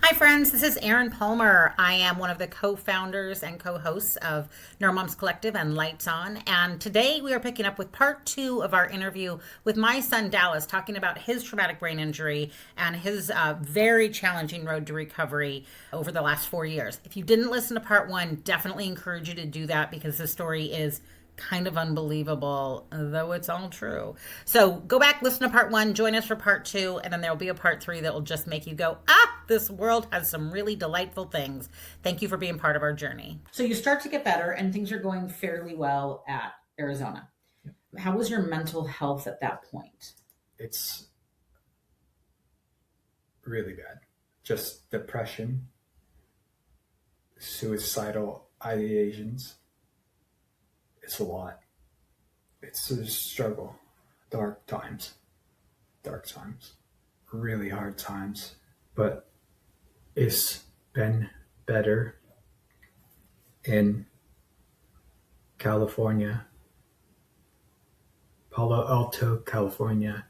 Hi, friends. This is Erin Palmer. I am one of the co-founders and co-hosts of Neuromoms Collective and Lights On. And today we are picking up with part 2 of our interview with my son Dallas, talking about his traumatic brain injury and his very challenging road to recovery over the last 4 years. If you didn't listen to part 1, definitely encourage you to do that because the story is kind of unbelievable, though it's all true. So go back, listen to part 1, join us for part 2, and then there'll be a part 3 that will just make you go, this world has some really delightful things. Thank you for being part of our journey. So you start to get better and things are going fairly well at Arizona. How was your mental health at that point? It's really bad. Just depression, suicidal ideations. It's a lot. It's a struggle. Dark times, really hard times, but it's been better in California, Palo Alto, California.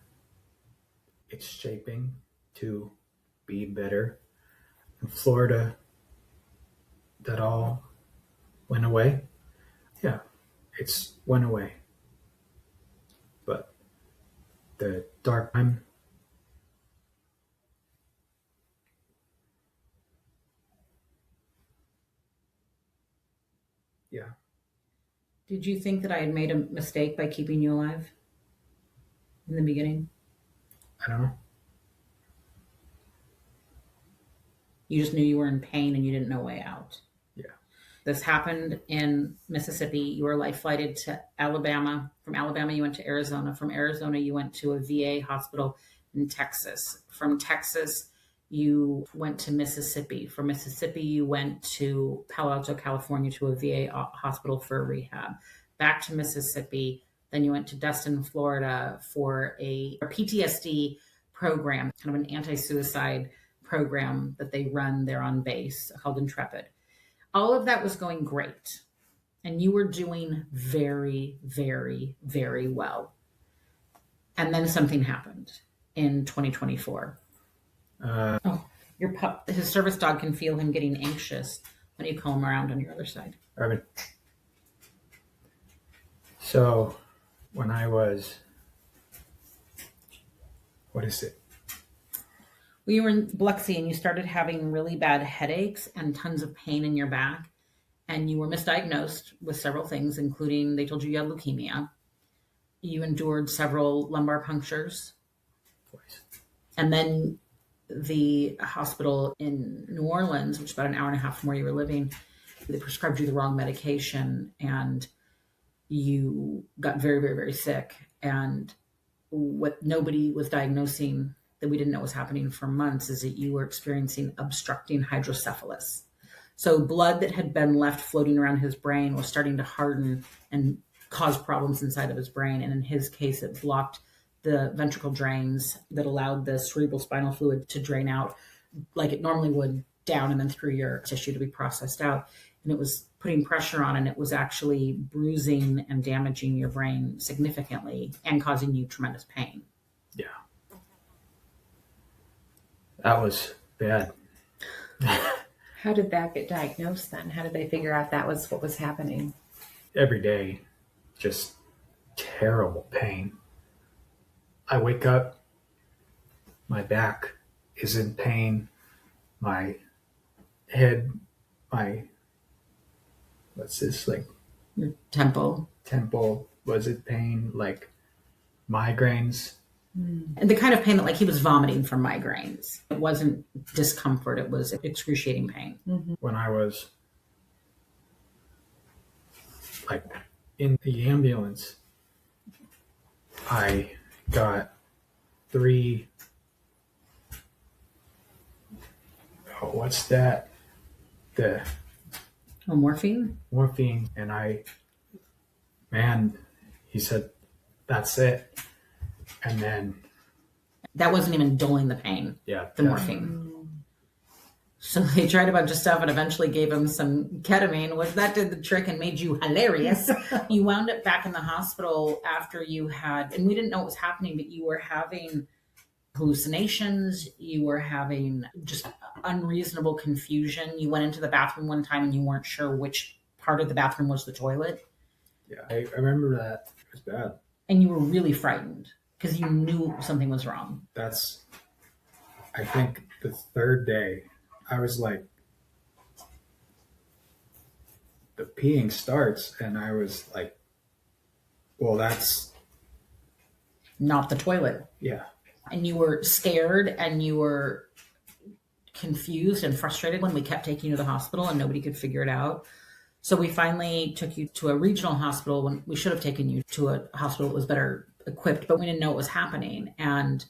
It's shaping to be better. In Florida, that all went away. Yeah, it's went away. But the dark time, yeah. Did you think that I had made a mistake by keeping you alive in the beginning? I don't know. You just knew you were in pain and you didn't know a way out. Yeah. This happened in Mississippi. You were life flighted to Alabama. From Alabama, you went to Arizona. From Arizona, you went to a VA hospital in Texas. From Texas, you went to Mississippi. From Mississippi, you went to Palo Alto, California, to a VA hospital for rehab. Back to Mississippi. Then you went to Destin, Florida for a PTSD program, kind of an anti-suicide program that they run there on base called Intrepid. All of that was going great. And you were doing very, very, very well. And then something happened in 2024. Your pup, his service dog can feel him getting anxious when you call him around on your other side. Urban. So when I was, what is it? We were in Biloxi and you started having really bad headaches and tons of pain in your back. And you were misdiagnosed with several things, including they told you had leukemia. You endured several lumbar punctures. Twice. And then the hospital in New Orleans, which is about an hour and a half from where you were living, they prescribed you the wrong medication and you got very, very, very sick. And what nobody was diagnosing that we didn't know was happening for months is that you were experiencing obstructing hydrocephalus. So blood that had been left floating around his brain was starting to harden and cause problems inside of his brain. And in his case, it blocked the ventricle drains that allowed the cerebral spinal fluid to drain out like it normally would down and then through your tissue to be processed out. And it was putting pressure on, and it was actually bruising and damaging your brain significantly and causing you tremendous pain. Yeah. That was bad. How did that get diagnosed then? How did they figure out that was what was happening? Every day, just terrible pain. I wake up, my back is in pain, my head, Your temple. was in pain, like migraines. And the kind of pain that like he was vomiting from migraines. It wasn't discomfort, it was excruciating pain. Mm-hmm. When I was like in the ambulance, I got 3, what's that? The Morphine? morphine, and he said, that's it. And then That wasn't even dulling the pain, the morphine. So they tried a bunch of stuff and eventually gave him some ketamine, which that did the trick and made you hilarious. You wound up back in the hospital after you had, and we didn't know what was happening, but you were having hallucinations. You were having just unreasonable confusion. You went into the bathroom one time and you weren't sure which part of the bathroom was the toilet. Yeah, I remember that. It was bad. And you were really frightened because you knew something was wrong. That's, I think, the third day. I was like, the peeing starts, and I was like, well, that's Not the toilet. yeah. And you were scared and you were confused and frustrated when we kept taking you to the hospital and nobody could figure it out. So we finally took you to a regional hospital when we should have taken you to a hospital that was better equipped, but we didn't know what was happening. And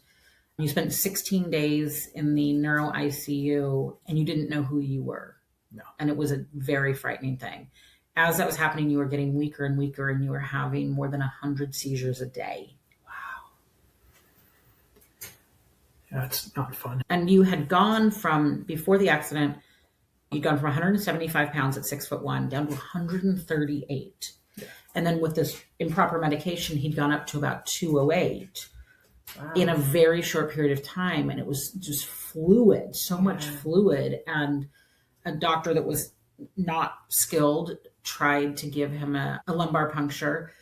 you spent 16 days in the neuro ICU and you didn't know who you were. No. And it was a very frightening thing. As that was happening, you were getting weaker and weaker and you were having more than 100 seizures a day. Yeah, it's not fun. And you had gone from, before the accident, you'd gone from 175 pounds at 6'1" down to 138. Yeah. And then with this improper medication, he'd gone up to about 208 Wow. in a very short period of time. And it was just fluid, so much fluid. And a doctor that was not skilled tried to give him a lumbar puncture.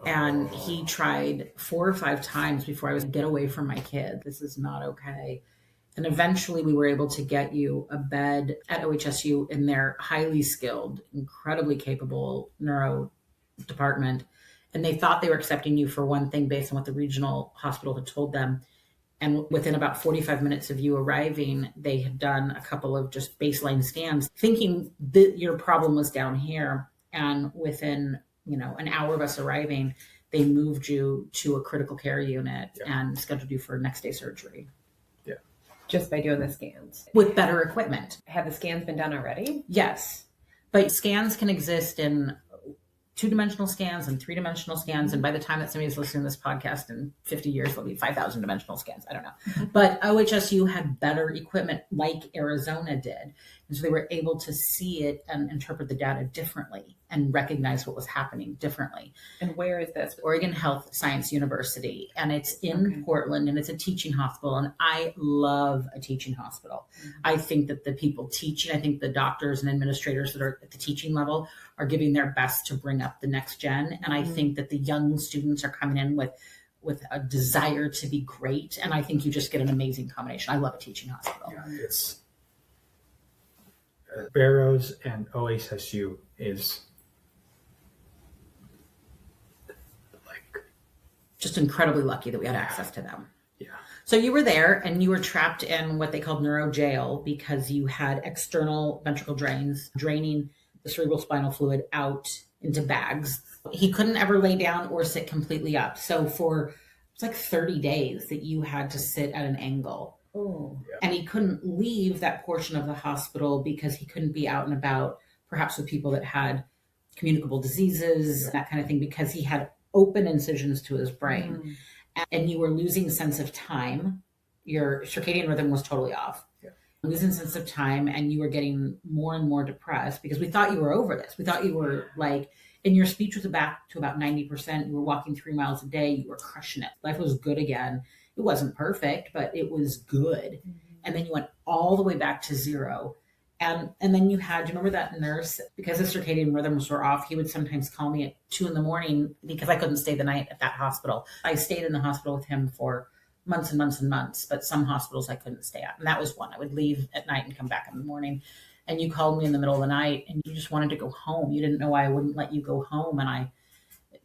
And he tried 4 or 5 times before I was get away from my kid. This is not okay. And eventually we were able to get you a bed at OHSU in their highly skilled, incredibly capable neuro department. And they thought they were accepting you for one thing based on what the regional hospital had told them. And within about 45 minutes of you arriving, they had done a couple of just baseline scans, thinking that your problem was down here. And within an hour of us arriving, they moved you to a critical care unit and scheduled you for next day surgery. Yeah. Just by doing the scans. With better equipment. Have the scans been done already? Yes. But scans can exist in 2-dimensional scans and 3-dimensional scans. And by the time that somebody's listening to this podcast in 50 years, there'll be 5,000 dimensional scans. I don't know. But OHSU had better equipment like Arizona did. And so they were able to see it and interpret the data differently and recognize what was happening differently. And where is this? Oregon Health Science University. And it's in Portland, and it's a teaching hospital. And I love a teaching hospital. I think that the people teaching, I think the doctors and administrators that are at the teaching level are giving their best to bring up the next gen. And I think that the young students are coming in with a desire to be great. And I think you just get an amazing combination. I love a teaching hospital. Yeah, it's Barrows and OHSU is like just incredibly lucky that we had access to them. Yeah. So you were there and you were trapped in what they called neuro jail because you had external ventricle drains draining the cerebral spinal fluid out into bags. He couldn't ever lay down or sit completely up. So for it's like 30 days that you had to sit at an angle. Oh. Yeah. And he couldn't leave that portion of the hospital because he couldn't be out and about, perhaps with people that had communicable diseases, that kind of thing, because he had open incisions to his brain. And you were losing sense of time. Your circadian rhythm was totally off. Yeah. Losing sense of time, and you were getting more and more depressed because we thought you were over this. We thought you were like, and your speech was back to about 90%. You were walking 3 miles a day. You were crushing it. Life was good again. It wasn't perfect, but it was good. And then you went all the way back to 0. And then you had, do you remember that nurse? Because his circadian rhythms were off, he would sometimes call me at 2 a.m. because I couldn't stay the night at that hospital. I stayed in the hospital with him for months and months and months, but some hospitals I couldn't stay at. And that was one. I would leave at night and come back in the morning. And you called me in the middle of the night and you just wanted to go home. You didn't know why I wouldn't let you go home.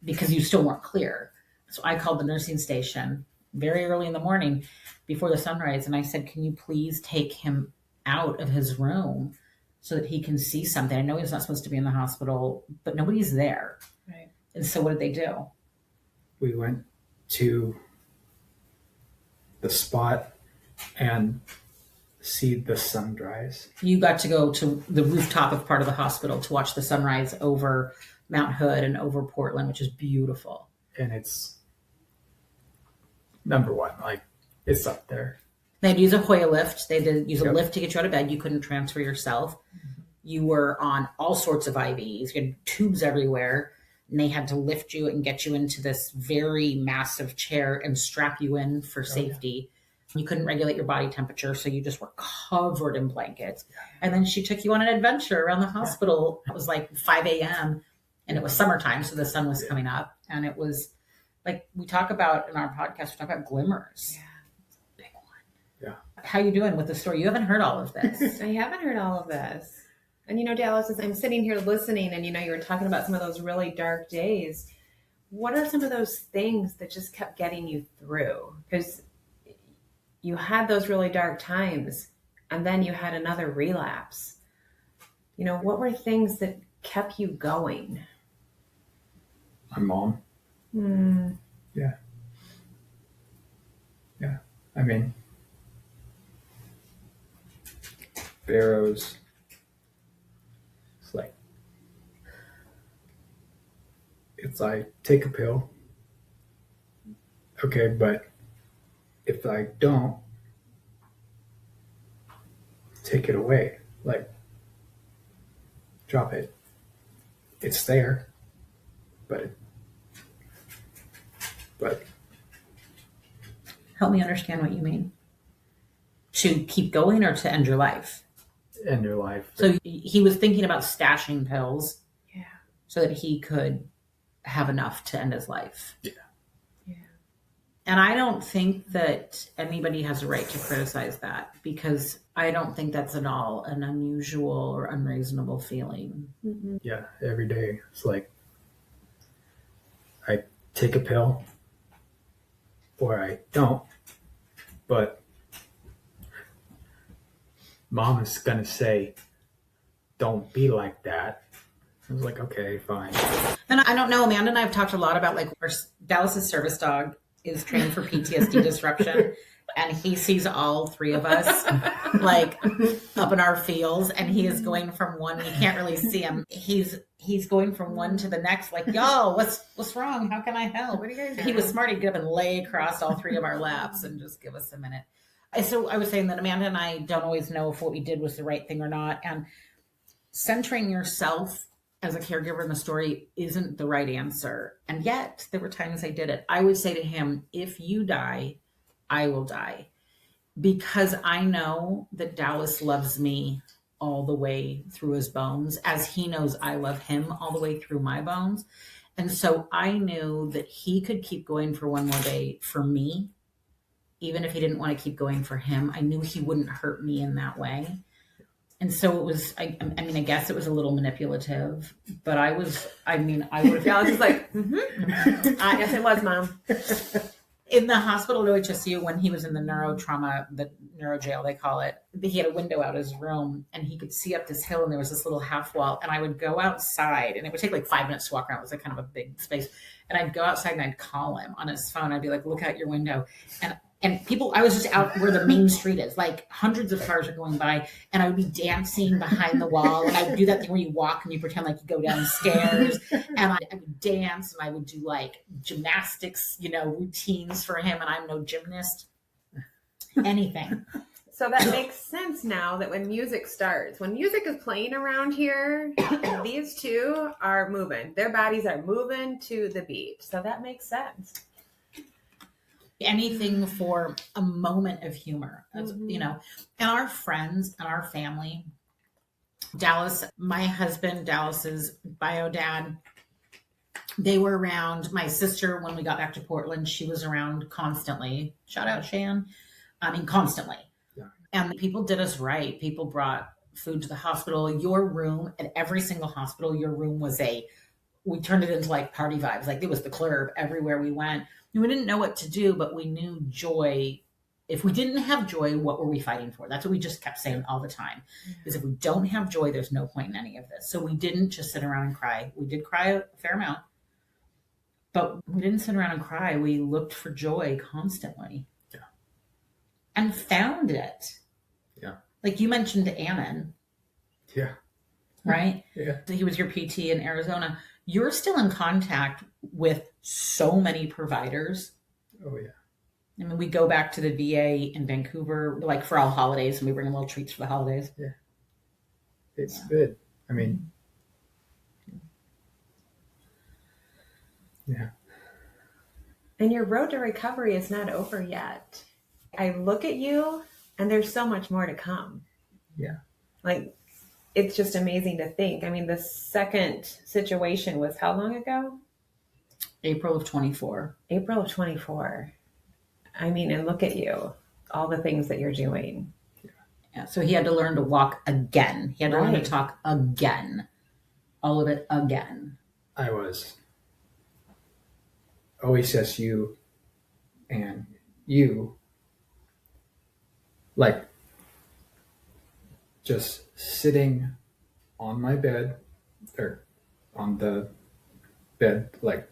Because you still weren't clear. So I called the nursing station very early in the morning before the sunrise. And I said, can you please take him out of his room so that he can see something? I know he's not supposed to be in the hospital, but nobody's there. Right. And so what did they do? We went to the spot and see the sunrise. You got to go to the rooftop of part of the hospital to watch the sunrise over Mount Hood and over Portland, which is beautiful. And it's number one, like it's up there. They'd use a Hoya lift. They did use a lift to get you out of bed. You couldn't transfer yourself. You were on all sorts of IVs. You had tubes everywhere. And they had to lift you and get you into this very massive chair and strap you in for safety. You couldn't regulate your body temperature, so you just were covered in blankets. And then she took you on an adventure around the hospital. It was like 5 a.m. and it was summertime, so the sun was coming up. And it was like we talk about in our podcast, we talk about glimmers. Yeah. Big one. Yeah. How you doing with the story? You haven't heard all of this. I haven't heard all of this. And Dallas, as I'm sitting here listening and you were talking about some of those really dark days. What are some of those things that just kept getting you through? Because you had those really dark times and then you had another relapse. What were things that kept you going? My mom. Yeah. Yeah. I mean, Barrows. It's like, it's like, take a pill. Okay, but if I don't, take it away. Like, drop it. It's there, but Help me understand what you mean. To keep going or to end your life? end your life. So he was thinking about stashing pills, Yeah. so that he could have enough to end his life. Yeah. Yeah. And I don't think that anybody has a right to criticize that, because I don't think that's at all an unusual or unreasonable feeling. Mm-hmm. Yeah, every day. It's like I take a pill or I don't, but mom is going to say, don't be like that. I was like, okay, fine. And I don't know, Amanda and I have talked a lot about, like, Dallas's service dog is trained for PTSD disruption, and he sees all three of us like up in our fields, and he is going from one, you can't really see him. He's going from one to the next, like, yo, what's wrong? How can I help? What are you guys He was smart. He'd get up and lay across all three of our laps and just give us a minute. So I was saying that Amanda and I don't always know if what we did was the right thing or not. And centering yourself as a caregiver in the story isn't the right answer. And yet there were times I did it. I would say to him, if you die, I will die. Because I know that Dallas loves me all the way through his bones, as he knows I love him all the way through my bones. And so I knew that he could keep going for one more day for me, even if he didn't want to keep going for him. I knew he wouldn't hurt me in that way. And so it was, I mean, I guess it was a little manipulative, but I would have. Yeah, I was just like, yes, it was, Mom. In the hospital at OHSU, when he was in the the neuro jail, they call it, he had a window out his room and he could see up this hill, and there was this little half wall, and I would go outside, and it would take like 5 minutes to walk around. It was like kind of a big space. And I'd go outside and I'd call him on his phone. I'd be like, look out your window. And people, I was just out where the main street is, like hundreds of cars are going by, and I would be dancing behind the wall. And I would do that thing where you walk and you pretend like you go downstairs, and I would dance, and I would do like gymnastics, routines for him. And I'm no gymnast, anything. So that makes sense now that when music starts, when music is playing around here, these two are moving. Their bodies are moving to the beat. So that makes sense. Anything for a moment of humor, and our friends and our family. Dallas, my husband, Dallas's bio dad, they were around. My sister, when we got back to Portland, she was around constantly. Shout out, Shan. Constantly. Yeah. And people did us right. People brought food to the hospital. Your room, at every single hospital, your room was we turned it into like party vibes. Like it was the club everywhere we went. We didn't know what to do, but we knew joy. If we didn't have joy, what were we fighting for? That's what we just kept saying all the time. Is if we don't have joy, there's no point in any of this. So we didn't just sit around and cry. We did cry a fair amount, but we didn't sit around and cry. We looked for joy constantly. Yeah. And found it. Yeah. Like you mentioned Ammon. Yeah. Right? Yeah. So he was your PT in Arizona. You're still in contact with so many providers. Oh, yeah. I mean, we go back to the VA in Vancouver, like for all holidays, and we bring them little treats for the holidays. Yeah. It's good. I mean, yeah. And your road to recovery is not over yet. I look at you and there's so much more to come. Yeah. Like, it's just amazing to think. I mean, the second situation was how long ago? April of 24. April of 24. I mean, and look at you, all the things that you're doing. Yeah, so he had to learn to walk again. He had to learn to talk again. All of it again. I was OSSU and you, like, just sitting on my bed or on the bed, like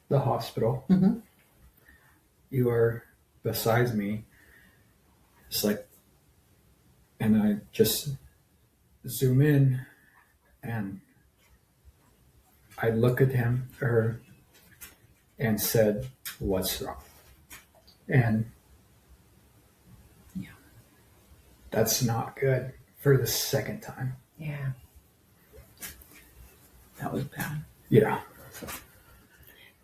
the hospital. Mm-hmm. You are beside me. It's like, and I just zoom in and I look at him or her and said, "What's wrong?" And yeah, that's not good for the second time. Yeah. That was bad. Yeah.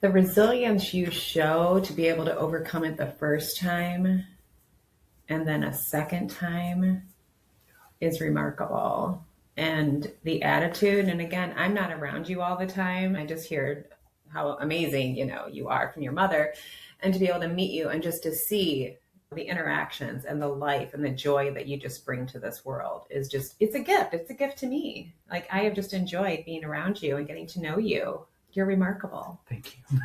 The resilience you show to be able to overcome it the first time and then a second time is remarkable. And the attitude, and again, I'm not around you all the time. I just hear how amazing, you are from your mother. And to be able to meet you and just to see the interactions and the life and the joy that you just bring to this world is just, it's a gift. It's a gift to me. Like, I have just enjoyed being around you and getting to know you. You're remarkable. Thank you.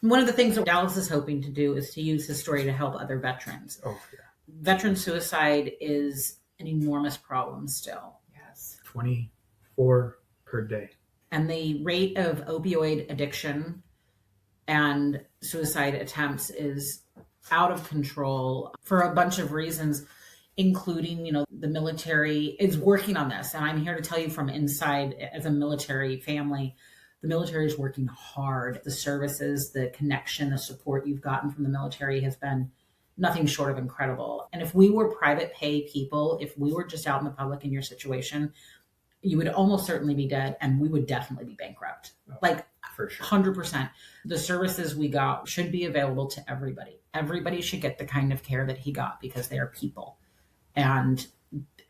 One of the things that Dallas is hoping to do is to use his story to help other veterans. Oh, yeah. Veteran suicide is an enormous problem still. Yes. 24 per day. And the rate of opioid addiction and suicide attempts is out of control for a bunch of reasons, including, the military is working on this. And I'm here to tell you from inside, as a military family, the military is working hard. The services, the connection, the support you've gotten from the military has been nothing short of incredible. And if we were private pay people, if we were just out in the public in your situation, you would almost certainly be dead and we would definitely be bankrupt. Oh, like for sure. 100%. The services we got should be available to everybody. Everybody should get the kind of care that he got because they are people. And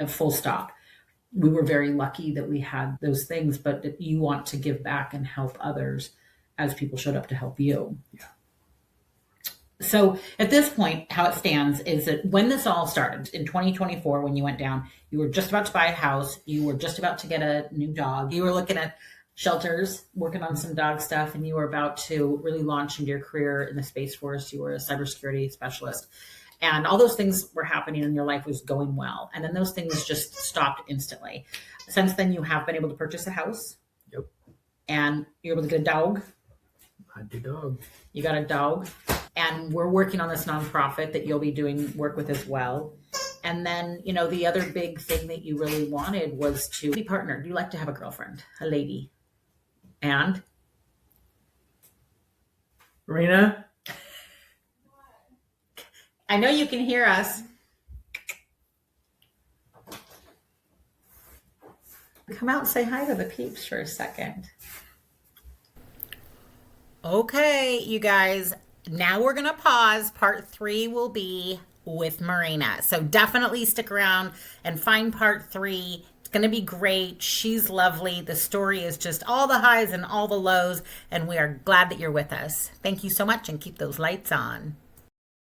full stop. We were very lucky that we had those things, but that you want to give back and help others as people showed up to help you. Yeah. So at this point, how it stands is that when this all started in 2024, when you went down, you were just about to buy a house. You were just about to get a new dog. You were looking at shelters, working on some dog stuff, and you were about to really launch into your career in the Space Force. You were a cybersecurity specialist. And all those things were happening and your life was going well. And then those things just stopped instantly. Since then, you have been able to purchase a house. Yep. And you're able to get a dog. I do dog. You got a dog. And we're working on this nonprofit that you'll be doing work with as well. And then, the other big thing that you really wanted was to be partnered. You like to have a girlfriend, a lady. And? Rena? I know you can hear us. Come out and say hi to the peeps for a second. Okay, you guys, now we're going to pause. Part 3 will be with Marina. So definitely stick around and find part 3. It's going to be great. She's lovely. The story is just all the highs and all the lows, and we are glad that you're with us. Thank you so much, and keep those lights on.